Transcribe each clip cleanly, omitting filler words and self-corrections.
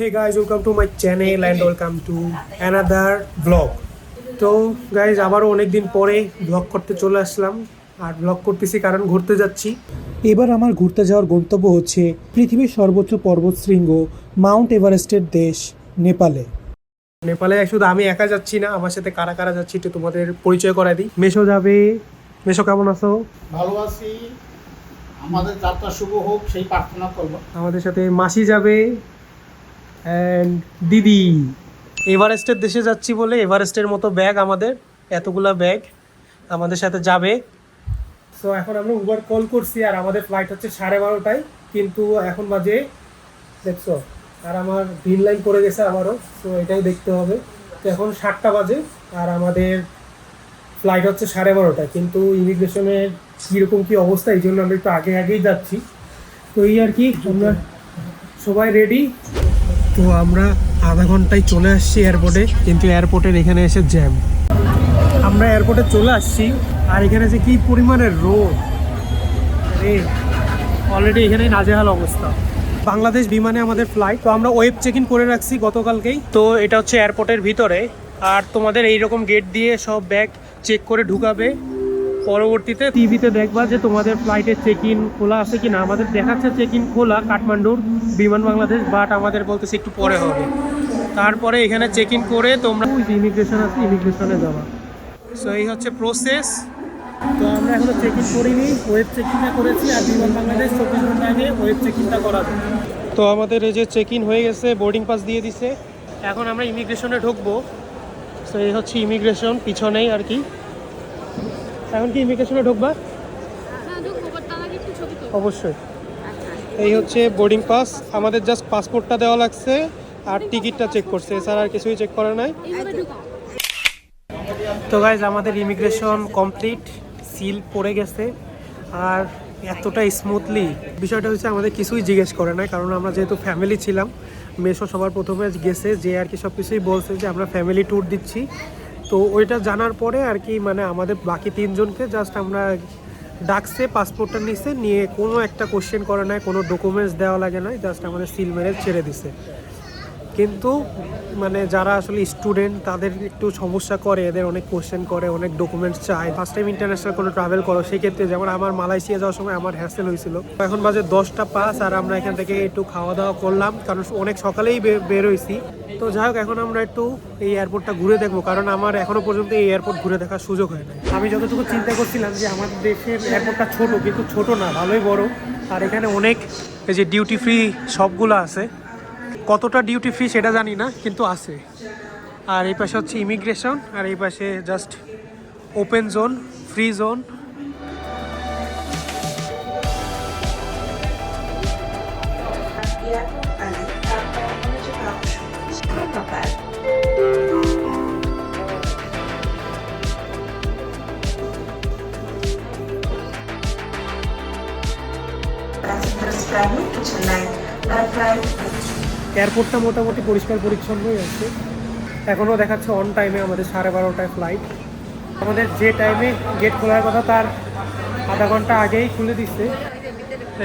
Hey guys, welcome to my channel and welcome to another vlog. তো guys আবারও অনেকদিন পরে ব্লগ করতে চলে আসলাম আর ব্লগ করতেছি কারণ ঘুরতে যাচ্ছি। এবার আমার ঘুরতে যাওয়ার গন্তব্য হচ্ছে পৃথিবীর সর্বোচ্চ পর্বতশৃঙ্গ মাউন্ট এভারেস্টের দেশ নেপালে। নেপালে শুধু আমি একা যাচ্ছি না, আমার সাথে কারা কারা যাচ্ছি একটু তোমাদের পরিচয় করাই দিই। মেশো যাবে। মেশো কেমন আছো? ভালো আছি। আমাদের যাত্রা শুভ হোক সেই প্রার্থনা করব। আমাদের সাথে মাসি যাবে অ্যান্ড দিদি। এভারেস্টের দেশে যাচ্ছি বলে এভারেস্টের মতো ব্যাগ, আমাদের এতগুলা ব্যাগ আমাদের সাথে যাবে। সো এখন আমরা উবার কল করছি আর আমাদের ফ্লাইট হচ্ছে 12:30টায়, কিন্তু এখন বাজে দেখছো আর আমার গ্রিন লাইন পড়ে গেছে আবারও। সো এটাই দেখতে হবে। তো এখন 7টা বাজে আর আমাদের ফ্লাইট হচ্ছে 12:30টায়, কিন্তু ইমিগ্রেশনের কীরকম কী অবস্থা এই জন্য আমরা একটু আগেই যাচ্ছি। তো এই আর কি, আমরা সবাই রেডি। তো আমরা আধা ঘন্টায় চলে আসছি এয়ারপোর্টে, কিন্তু এয়ারপোর্টের এখানে এসে জ্যাম। আমরা এয়ারপোর্টে চলে আসছি আর এখানে যে কী পরিমাণের রোদ, অলরেডি এখানেই নাজেহাল অবস্থা। বাংলাদেশ বিমানে আমাদের ফ্লাইট, তো আমরা ওয়েব চেক ইন করে রাখছি গতকালকেই। তো এটা হচ্ছে এয়ারপোর্টের ভিতরে আর তোমাদের এইরকম গেট দিয়ে সব ব্যাগ চেক করে ঢুকাবে। পরবর্তীতে টিভিতে দেখবা যে তোমাদের ফ্লাইটের চেক ইন খোলা আছে কি না। আমাদের দেখাচ্ছে চেক ইন খোলা কাঠমান্ডুর বিমান বাংলাদেশ, বাট আমাদের বলতেছে একটু পরে হবে। তারপরে এখানে চেক ইন করে তোমরা ইমিগ্রেশন আছে, ইমিগ্রেশনে যাওয়া। সো এই হচ্ছে প্রসেস। তো আমরা এখনো চেক ইন করিনি, ওয়েব চেক ইনটা করেছি আর বিমান বাংলাদেশ 24 ঘন্টা আগে ওয়েব চেক ইনটা করা যায়। তো আমাদের এই যে চেক ইন হয়ে গেছে, বোর্ডিং পাস দিয়ে দিছে, এখন আমরা ইমিগ্রেশনে ঢুকবো। সো এই হচ্ছে ইমিগ্রেশন, পিছনেই আর কি। এখন কি ইমিগ্রেশনে ঢুকবা? অবশ্যই। এই হচ্ছে বোর্ডিং পাস, আমাদের জাস্ট পাসপোর্টটা দেওয়া লাগছে আর টিকিটটা চেক করছে, এছাড়া আর কিছুই চেক করা নাই। তো গাইজ আমাদের ইমিগ্রেশন কমপ্লিট, সিল পড়ে গেছে আর এতটা স্মুথলি। বিষয়টা হচ্ছে আমাদের কিছুই জিজ্ঞেস করে নাই, কারণ আমরা যেহেতু ফ্যামিলি ছিলাম। মেশো সবার প্রথমে গেছে যে আর কি সব কিছুই বলছে যে আমরা ফ্যামিলি ট্যুর দিচ্ছি। তো ওইটা জানার পরে আর কি মানে আমাদের বাকি 3 জনকে জাস্ট আমরা ডাকছে, পাসপোর্টটা নিচ্ছে, নিয়ে কোনো একটা কোশ্চেন করে নাই, কোনো ডকুমেন্টস দেওয়া লাগে না, জাস্ট আমাদের সিল মেরে ছেড়ে দিছে। কিন্তু মানে যারা আসলে স্টুডেন্ট তাদের একটু সমস্যা করে, এদের অনেক কোশ্চেন করে, অনেক ডকুমেন্টস চায়। ফার্স্ট টাইম ইন্টারন্যাশনাল কোনো ট্রাভেল করো সেক্ষেত্রে, যেমন আমার মালয়েশিয়া যাওয়ার সময় আমার হ্যাসেল হয়েছিল। এখন বাজে 10টা 5 আর আমরা এখান থেকে একটু খাওয়া দাওয়া করলাম, কারণ অনেক সকালেই বের হয়েছি। তো যাই হোক, এখন আমরা একটু এই এয়ারপোর্টটা ঘুরে দেখবো, কারণ আমার এখনও পর্যন্ত এই এয়ারপোর্ট ঘুরে দেখার সুযোগ হয় না। আমি যতটুকু চিন্তা করছিলাম যে আমাদের দেশের এয়ারপোর্টটা ছোট, কিন্তু ছোট না, ভালোই বড়। আর এখানে অনেক এই যে ডিউটি ফ্রি শপগুলো আছে, কতটা ডিউটি ফ্রি সেটা জানি না, কিন্তু আছে। আর এই পাশে হচ্ছে ইমিগ্রেশন আর এই পাশে just open zone, free zone. এয়ারপোর্টটা মোটামুটি পরিষ্কার পরিচ্ছন্নই আছে। এখনও দেখাচ্ছে অন টাইমে আমাদের 12:30টায় ফ্লাইট। আমাদের যে টাইমে গেট খোলার কথা তার আধা ঘন্টা আগেই খুলে দিচ্ছে।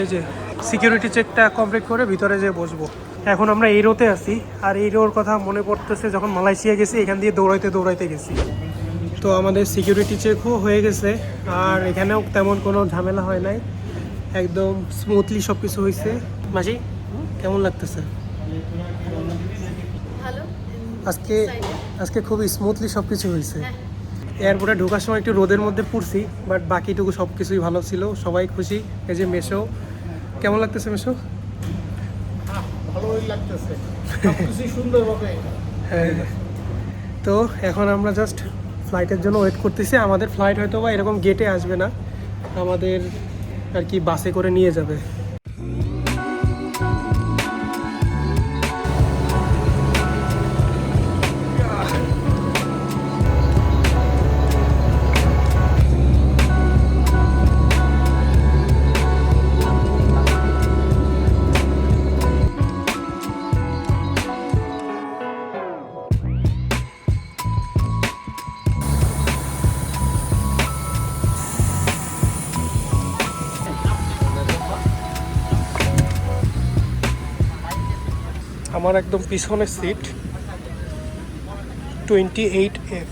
এই যে সিকিউরিটি চেকটা কমপ্লিট করে ভিতরে যেয়ে বসবো। এখন আমরা এই রোতে আছি আর এই রোর কথা মনে পড়তেছে যখন মালয়েশিয়া গেছি, এখান দিয়ে দৌড়াইতে গেছি। তো আমাদের সিকিউরিটি চেকও হয়ে গেছে আর এখানেও তেমন কোনো ঝামেলা হয় নাই, একদম স্মুথলি সব কিছু হয়েছে। মাসি কেমন লাগতেছে? আজকে খুবই স্মুথলি সব কিছু হয়েছে। এয়ারপোর্টে ঢোকার সময় একটু রোদের মধ্যে পড়ছি, বাট বাকিটুকু সব কিছুই ভালো ছিল, সবাই খুশি। এই যে মেশো, কেমন লাগতেছে মেশো? ভালোই লাগতেছে, সবকিছু সুন্দরভাবে। হ্যাঁ। তো এখন আমরা জাস্ট ফ্লাইটের জন্য ওয়েট করতেছি। আমাদের ফ্লাইট হয়তো বা এরকম গেটে আসবে না, আমাদের আর কি বাসে করে নিয়ে যাবে। আমার একদম পিছনের সিট 28F।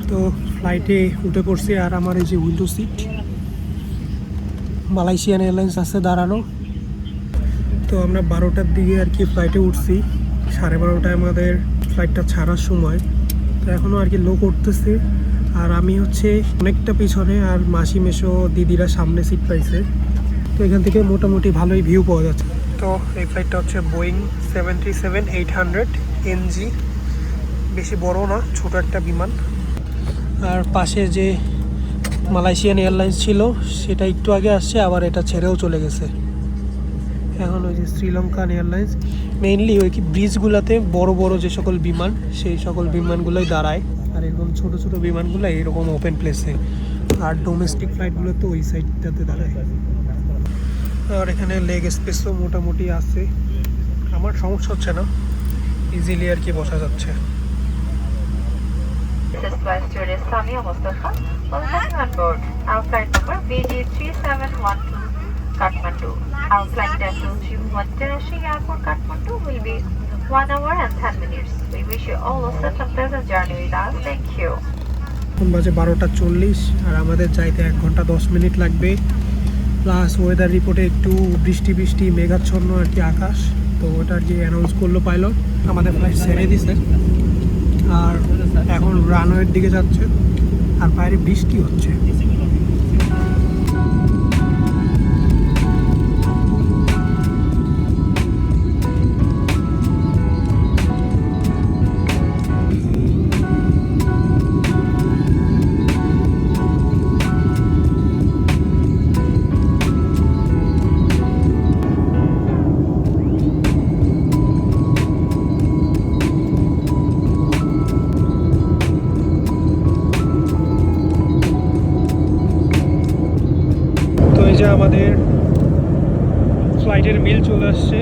তো ফ্লাইটে উঠে পড়ছি, আর আমার এই যে উইন্ডো সিট, মালয়েশিয়ান এয়ারলাইন্স আছে দাঁড়ানো। তো আমরা 12টার দিকে আর কি ফ্লাইটে উঠছি, 12:30টায় আমাদের ফ্লাইটটা ছাড়ার সময়। তো এখনও আর কি লোক উঠতেছে, আর আমি হচ্ছে অনেকটা পিছনে, আর মাসি মেশো দিদিরা সামনে সিট পাইছে। তো এখান থেকে মোটামুটি ভালোই ভিউ পাওয়া যাচ্ছে। তো এই ফ্লাইটটা হচ্ছে বোয়িং 737-800 NG, বেশি বড় না, ছোট একটা বিমান। আর পাশে যে মালয়েশিয়ান এয়ারলাইন্স ছিল সেটা একটু আগে আসছে, আবার এটা ছেড়েও চলে গেছে। এখন ওই যে শ্রীলঙ্কান এয়ারলাইন্স, মেইনলি ওই কি ব্রিজগুলোতে বড় বড় যে সকল বিমান, সেই সকল বিমানগুলোই দাঁড়ায়, আর এরকম ছোট ছোট বিমানগুলো এরকম ওপেন প্লেসে, আর ডোমেস্টিক ফ্লাইটগুলো তো ওই সাইডটাতে দাঁড়ায়। আর এখানে লেগ স্পেসও মোটামুটি আছে, আমার সমস্যা হচ্ছে না, ইজিলি আর কি বসা যাচ্ছে। This is Flight Stewardess Samia Mustafa. Welcome on board. Our flight number BG3712 Kathmandu. Our flight time to International Airport Kathmandu will be 1 hour and 10 minutes. We wish you all a safe and pleasant journey with us. Thank you. এখন বাজে 12:40, আর আমাদের যাইতে 1 ঘন্টা 10 minute লাগবে। Plus weather রিপোর্টে একটু বৃষ্টি বৃষ্টি মেঘাচ্ছন্ন আর কি আকাশ, তো ওটা আর কি অ্যানাউন্স করলো পাইলট। আমাদের ফ্লাইট ছেড়ে দিছে, আর এখন রানওয়ের দিকে যাচ্ছে, আর বাইরে বৃষ্টি হচ্ছে। যে আমাদের ফ্লাইটের মিল চলে আসছে,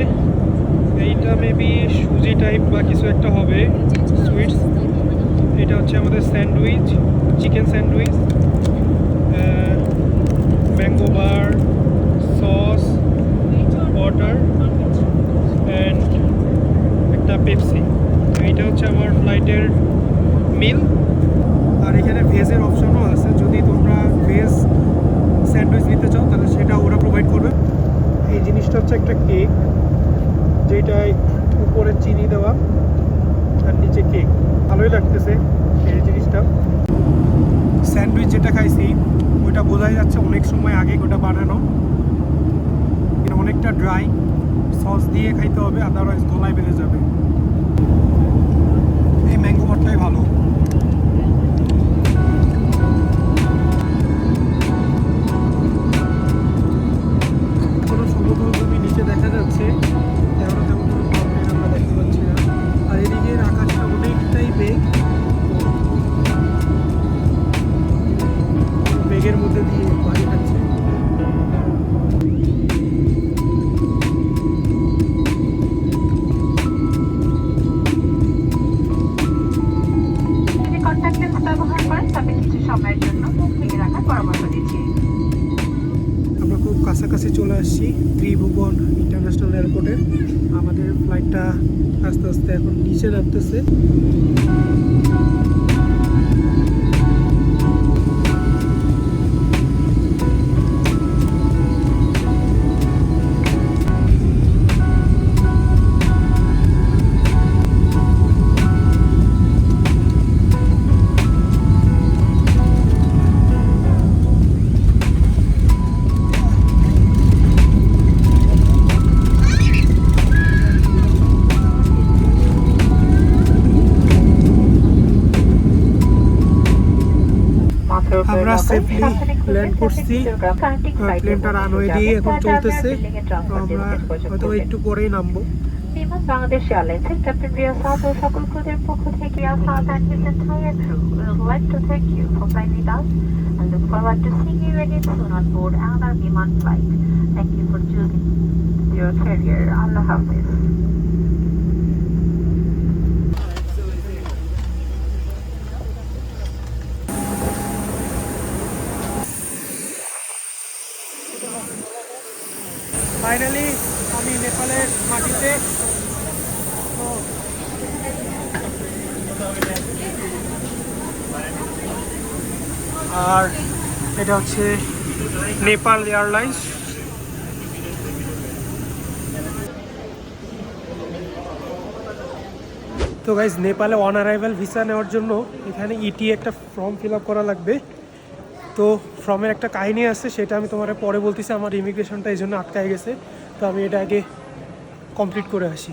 এইটা মেবি সুজি টাইপ বা কিছু একটা হবে, সুইটস। এটা হচ্ছে আমাদের sandwich, chicken sandwich, mango bar, sauce, water and একটা পেপসি। এইটা হচ্ছে আমার ফ্লাইটের মিল। আর এখানে ভেজের অপশনও আছে, যদি তোমরা ভেজ স্যান্ডউইচ নিতে চাও তাহলে সেটা ওরা প্রোভাইড করবে। এই জিনিসটা হচ্ছে একটা কেক, যেটায় উপরে চিনি দেওয়া আর নিচে কেক, ভালোই লাগতেছে এই জিনিসটা। স্যান্ডউইচ যেটা খাইছি ওইটা বোঝাই যাচ্ছে অনেক সময় আগে ওটা বানানো, এটা অনেকটা ড্রাই, সস দিয়ে খাইতে হবে, আদারওয়াইজ গলায় বেড়ে যাবে। এই ম্যাঙ্গো বারটাই ভালো। দেখা যাচ্ছে তেমন তেমন কোনো প্রবলেম আমরা দেখতে পাচ্ছি না। আর এদিকে আকাশটা অনেকটাই মেঘের মধ্যে দিয়ে পানি খাচ্ছে। যদি কন্ট্যাক্ট লেন্স ব্যবহার করেন তবে কিছু সময়ের জন্য মুখ ঢেকে রাখার পরামর্শ দিচ্ছি। আমরা খুব কাছাকাছি চলে আসছি ত্রিভুবন ইন্টারন্যাশনাল এয়ারপোর্টে। আমাদের ফ্লাইটটা আস্তে আস্তে এখন নিচে নামতেছে। আমরা সেফলি ল্যান্ড করছি, প্লেনটা রানওয়ে দিয়ে এখন চলতেছে, তো আমরা হয়তো একটু পরেই নামবো। বিমান বাংলাদেশ এয়ারলাইন্সের ক্যাপ্টেন রিয়াসাদ ও সকল ক্রুদের পক্ষ থেকে Riasad and his entire crew would like to thank you for flying with us and look forward to seeing you again soon on board another Biman flight. Thank you for choosing your carrier. Allah Hafiz. Finally আমি নেপালের মাটিতে। তো আর এটা হচ্ছে Nepal airlines. তো guys নেপালে on arrival visa নেওয়ার জন্য এখানে ইটি একটা ফর্ম ফিল আপ করা লাগবে। তো ফর্মের একটা কাহিনী আছে, সেটা আমি তোমার পরে বলতেছি। আমার ইমিগ্রেশনটা এই জন্য আটকায় গেছে, তো আমি এটা আগে কমপ্লিট করে আসি।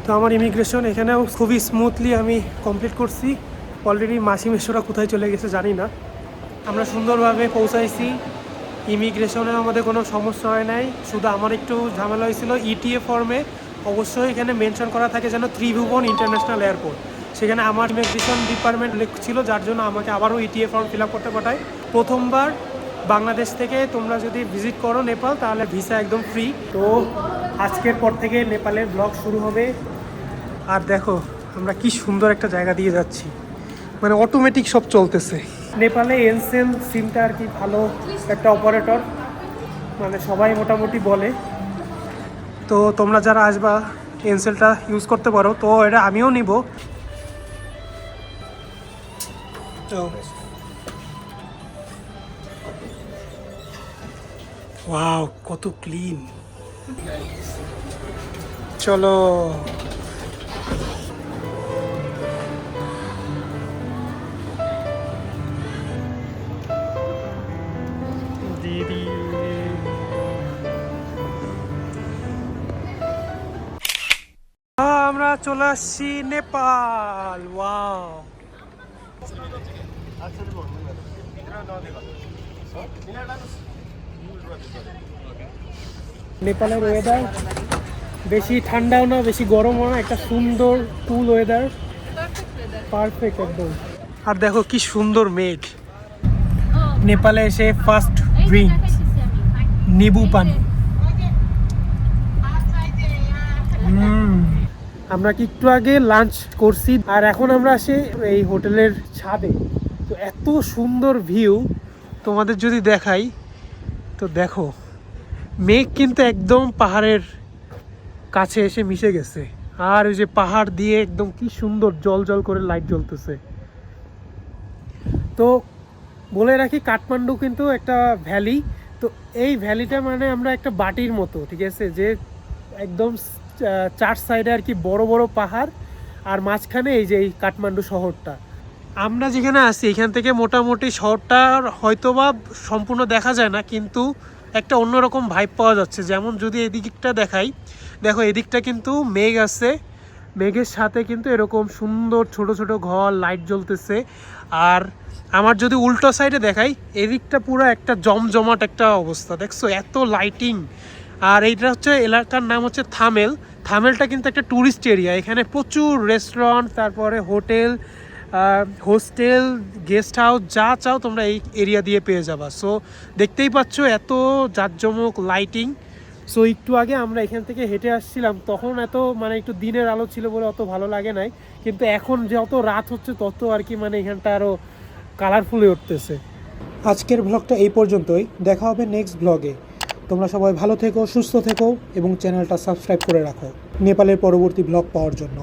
তো আমার ইমিগ্রেশন এখানেও খুবই স্মুথলি আমি কমপ্লিট করছি। অলরেডি মাসি মেশোরা কোথায় চলে গেছে জানি না। আমরা সুন্দরভাবে পৌঁছাইছি। ইমিগ্রেশনে আমাদের কোনো সমস্যা হয় নাই, শুধু আমার একটু ঝামেলা হয়েছিল ইটিএ ফর্মে। অবশ্যই এখানে মেনশন করা থাকে যেন ত্রিভুবন ইন্টারন্যাশনাল এয়ারপোর্ট, সেখানে আমার ইমিগ্রেশন ডিপার্টমেন্ট ছিল, যার জন্য আমাকে আবারও ইটিএ ফর্ম ফিল আপ করতে পাঠায়। প্রথমবার বাংলাদেশ থেকে তোমরা যদি ভিজিট করো নেপাল, তাহলে ভিসা একদম ফ্রি। তো আজকের পর থেকে নেপালের ব্লগ শুরু হবে। আর দেখো আমরা কি সুন্দর একটা জায়গা দিয়ে যাচ্ছি, মানে অটোমেটিক সব চলতেছে। নেপালে এনসেল সিমটা আর কি ভালো একটা অপারেটর, মানে সবাই মোটামুটি বলে। তো তোমরা যারা আসবা এনসেলটা ইউজ করতে পারো। তো এটা আমিও নিব। তো ওয়াও, কত ক্লিন। চলো দিদি। আমরা চলে আসছি নেপাল। ওয়াও, নেপালের ওয়েদার বেশি ঠান্ডাও না বেশি গরমও না, একটা সুন্দর কুল ওয়েদার, পারফেক্ট একদম। আর দেখো কি সুন্দর মেঘ। নেপালে এসে ফার্স্ট ড্রিঙ্ক নিবু পানি। আমরা কি একটু আগে লাঞ্চ করছি, আর এখন আমরা আসি এই হোটেলের ছাদে। তো এত সুন্দর ভিউ তোমাদের যদি দেখাই, তো দেখো মেঘ কিন্তু একদম পাহাড়ের কাছে এসে মিশে গেছে। আর ওই যে পাহাড় দিয়ে একদম কি সুন্দর জল জল করে লাইট জ্বলতেছে। তো বলে রাখি, কাঠমান্ডু কিন্তু একটা ভ্যালি। তো এই ভ্যালিটা মানে আমরা একটা বাটির মতো, ঠিক আছে, যে একদম চার সাইডে আর কি বড় বড় পাহাড়, আর মাঝখানে এই যে এই কাঠমান্ডু শহরটা। আমরা যেখানে আছি এখান থেকে মোটামুটি শহরটা হয়তোবা সম্পূর্ণ দেখা যায় না, কিন্তু একটা অন্যরকম ভাইব পাওয়া যাচ্ছে। যেমন যদি এদিকটা দেখাই, দেখো এদিকটা কিন্তু মেঘ আছে, মেঘের সাথে কিন্তু এরকম সুন্দর ছোট ছোট ঘর, লাইট জ্বলতেছে। আর আমার যদি উল্টো সাইডে দেখাই, এদিকটা পুরো একটা জমজমাট একটা অবস্থা, দেখছো এত লাইটিং। আর এইটা হচ্ছে এলাকার নাম হচ্ছে থামেল। থামেলটা কিন্তু একটা ট্যুরিস্ট এরিয়া, এখানে প্রচুর রেস্টুরেন্ট, তারপরে হোটেল, হোস্টেল, গেস্ট হাউস, যা চাও তোমরা এই এরিয়া দিয়ে পেয়ে যাবা। সো দেখতেই পাচ্ছ এত জাঁকজমক লাইটিং। সো একটু আগে আমরা এখান থেকে হেঁটে আসছিলাম, তখন এত মানে একটু দিনের আলো ছিল বলে অত ভালো লাগে নাই, কিন্তু এখন যত রাত হচ্ছে তত আর কি মানে এখানটা আরও কালারফুল হয়ে উঠতেছে। আজকের ব্লগটা এই পর্যন্তই, দেখা হবে নেক্সট ব্লগে। তোমরা সবাই ভালো থেকো, সুস্থ থেকো এবং চ্যানেলটা সাবস্ক্রাইব করে রাখো নেপালের পরবর্তী ব্লগ পাওয়ার জন্য।